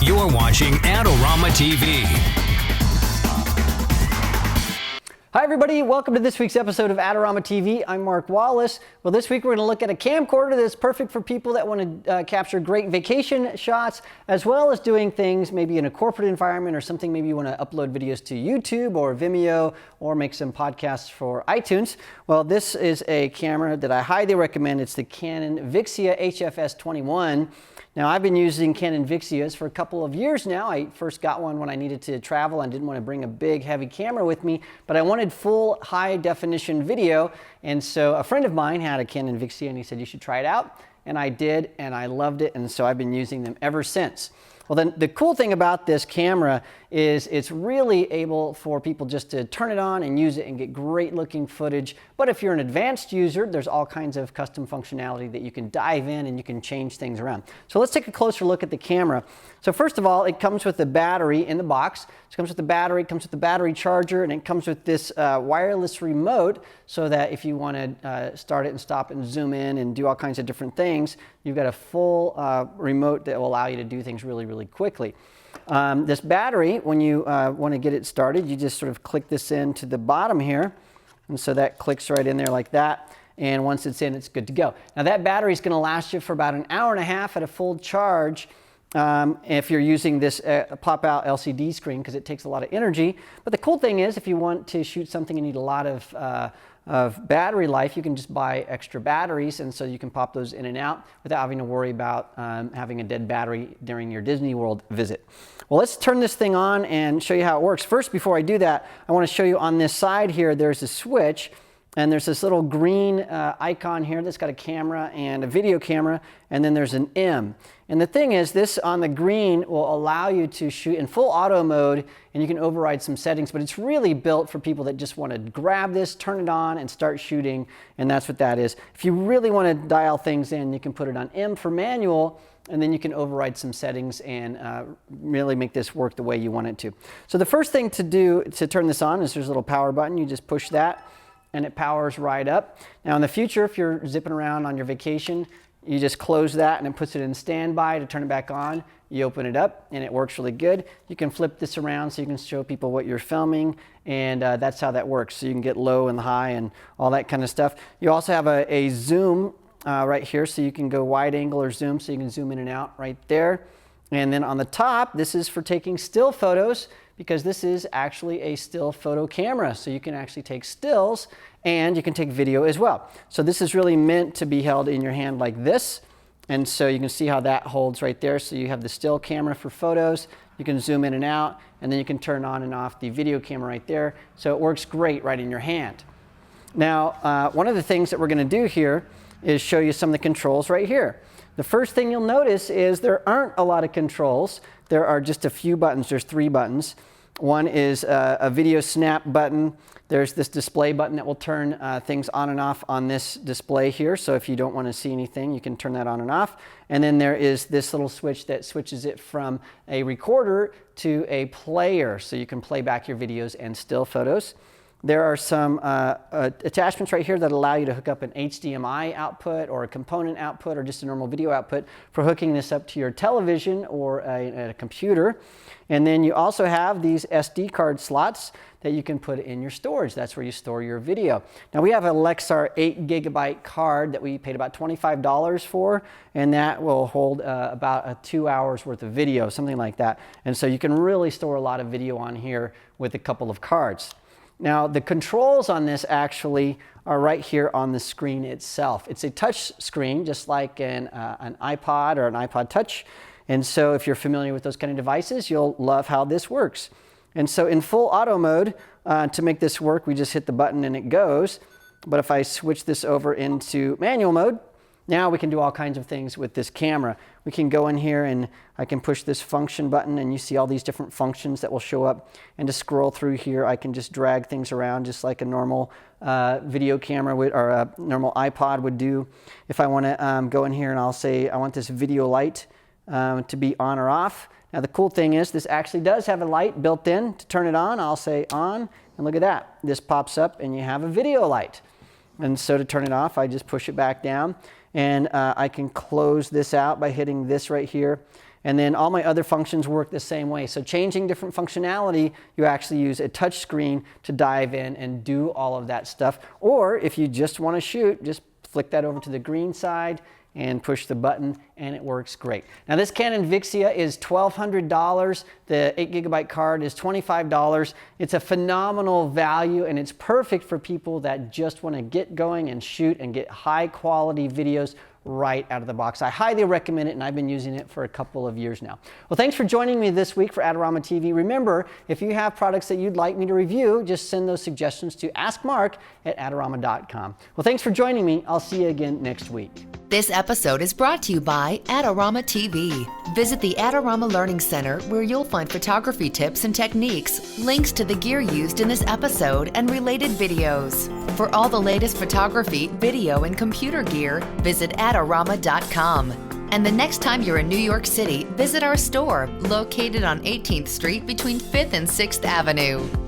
You're watching Adorama TV. Hi everybody, welcome to this week's episode of Adorama TV. I'm Mark Wallace. Well, this week we're going to look at a camcorder that's perfect for people that want to capture great vacation shots, as well as doing things maybe in a corporate environment or something. Maybe you want to upload videos to YouTube or Vimeo or make some podcasts for iTunes. Well, this is a camera that I highly recommend. It's the Canon VIXIA HF S21. Now, I've been using Canon VIXIAs for a couple of years now. I first got one when I needed to travel and didn't want to bring a big, heavy camera with me, but I wanted full high-definition video, and so a friend of mine had a Canon VIXIA and he said, you should try it out, and I did, and I loved it, and so I've been using them ever since. Well, then the cool thing about this camera is it's really able for people just to turn it on and use it and get great looking footage. But if you're an advanced user, there's all kinds of custom functionality that you can dive in and you can change things around. So let's take a closer look at the camera. So first of all, it comes with a battery in the box. It comes with the battery, it comes with the battery charger, and it comes with this wireless remote so that if you want to start it and stop it and zoom in and do all kinds of different things, you've got a full remote that will allow you to do things really, really quickly. This battery, when you want to get it started, you just sort of click this into the bottom here, and so that clicks right in there like that, and once it's in, it's good to go. Now that battery is going to last you for about an hour and a half at a full charge if you're using this pop-out LCD screen, because it takes a lot of energy. But the cool thing is, if you want to shoot something and need a lot of battery life, you can just buy extra batteries, and so you can pop those in and out without having to worry about having a dead battery during your Disney World visit. Well, let's turn this thing on and show you how it works. First, before I do that, I want to show you on this side here, there's a switch, and there's this little green icon here that's got a camera and a video camera, and then there's an M. And the thing is, this on the green will allow you to shoot in full auto mode, and you can override some settings, but it's really built for people that just want to grab this, turn it on, and start shooting, and that's what that is. If you really want to dial things in, you can put it on M for manual, and then you can override some settings and really make this work the way you want it to. So the first thing to do to turn this on is there's a little power button. You just push that, and it powers right up. Now in the future, if you're zipping around on your vacation, you just close that and it puts it in standby to turn it back on. You open it up and it works really good. You can flip this around so you can show people what you're filming, and that's how that works. So you can get low and high and all that kind of stuff. You also have a zoom right here, so you can go wide angle or zoom, so you can zoom in and out right there. And then on the top, this is for taking still photos, because this is actually a still photo camera. So you can actually take stills and you can take video as well. So this is really meant to be held in your hand like this. And so you can see how that holds right there. So you have the still camera for photos. You can zoom in and out, and then you can turn on and off the video camera right there. So it works great right in your hand. Now, one of the things that we're going to do here is show you some of the controls right here. The first thing you'll notice is there aren't a lot of controls. There are just a few buttons. There's 3 buttons. One is a video snap button. There's this display button that will turn things on and off on this display here. So if you don't want to see anything, you can turn that on and off. And then there is this little switch that switches it from a recorder to a player, so you can play back your videos and still photos. There are some attachments right here that allow you to hook up an HDMI output or a component output or just a normal video output for hooking this up to your television or a computer. And then you also have these SD card slots that you can put in your storage. That's where you store your video. Now we have a Lexar 8 GB card that we paid about $25 for, and that will hold about 2 hours worth of video, something like that. And so you can really store a lot of video on here with a couple of cards. Now the controls on this actually are right here on the screen itself. It's a touch screen, just like an iPod or an iPod Touch. And so if you're familiar with those kind of devices, you'll love how this works. And so in full auto mode, to make this work, we just hit the button and it goes. But if I switch this over into manual mode, now we can do all kinds of things with this camera. We can go in here and I can push this function button, and you see all these different functions that will show up. And to scroll through here, I can just drag things around just like a normal video camera would, or a normal iPod would do. If I want to go in here and I'll say I want this video light to be on or off. Now the cool thing is this actually does have a light built in. To turn it on, I'll say on, and look at that. This pops up and you have a video light. And so to turn it off, I just push it back down. And I can close this out by hitting this right here. And then all my other functions work the same way. So changing different functionality, you actually use a touch screen to dive in and do all of that stuff. Or if you just want to shoot, just flick that over to the green side and push the button, and it works great. Now this Canon VIXIA is $1,200. The 8GB card is $25. It's a phenomenal value, and it's perfect for people that just want to get going and shoot and get high quality videos right out of the box. I highly recommend it, and I've been using it for a couple of years now. Well, thanks for joining me this week for Adorama TV. Remember, if you have products that you'd like me to review, just send those suggestions to AskMark@Adorama.com. Well, thanks for joining me. I'll see you again next week. This episode is brought to you by Adorama TV. Visit the Adorama Learning Center, where you'll find photography tips and techniques, links to the gear used in this episode, and related videos. For all the latest photography, video, and computer gear, visit Adorama.com. And the next time you're in New York City, visit our store located on 18th Street between 5th and 6th Avenue.